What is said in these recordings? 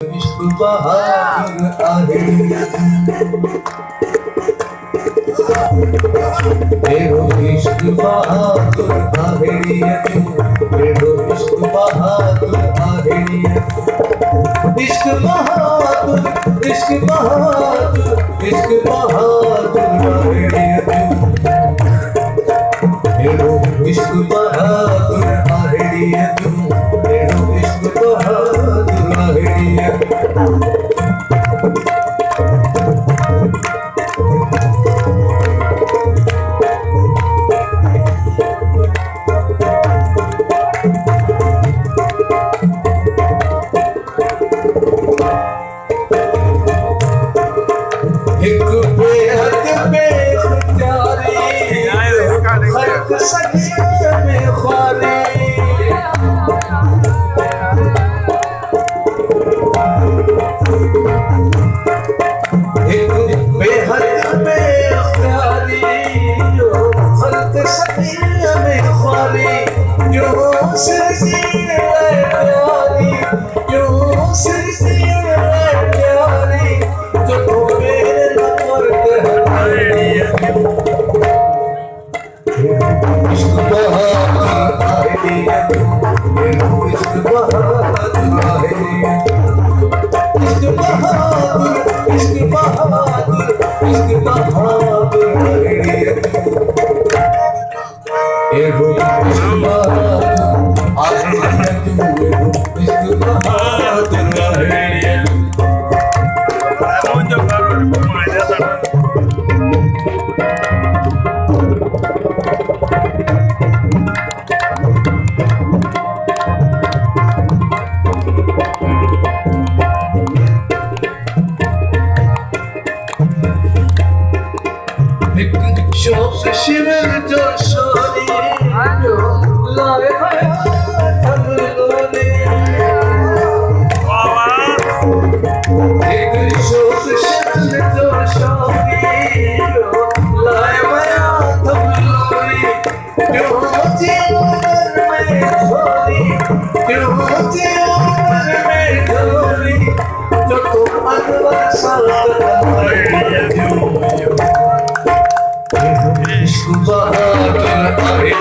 इश्क बहादुर आहे तेरो इश्क बहादुर आहे तेरो इश्क बहादुर आहे इश्क बहादुर इश्क बहादुर इश्क बहादुर आहे तेरो इश्क बहादुर आहे तेरो इश्क बहादुर आहे एक बेहद बेख्तियारी खल्क सजिए में ख्वारी एक बेहद बेख्तियारी खल्क सजिए में ख्वारी जो सिलसिले प्यारी जो सिलसिले प्यारी जो इश्क बहादुर आहे इश्क बहादुर आहे इश्क बहादुर इश्क बहादुर इश्क बहादुर आहे एगो इश्क बहादुर आहे इश्क बहादुर आहे शौक शिविर जो शोरी लाए हम लोने एक शौक शिविर जो शोरी लाए हम लोने क्यों जीवन में छोरी क्यों जीवन में छोरी जो तुम अनवर साथ इश्क बहादुर आहे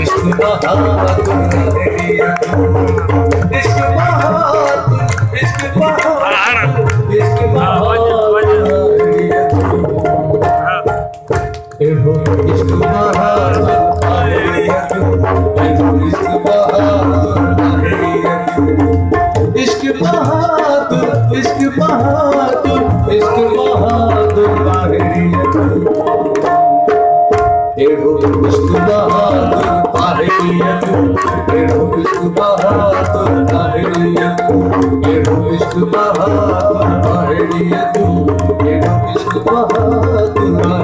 इश्क बहादुर आहे इश्क बहादुर इश्क बहादुर इश्क बहादुर एगो इश्क बहादुर आहे इश्क बहादुर आहे इश्क बहादुर इश्क बहादुर इश्क बहादुर आहे एगो इश्क बहादुर आहे एगो इश्क बहादुर आहे एगो इश्क बहादुर आहे एगो इश्क बहादुर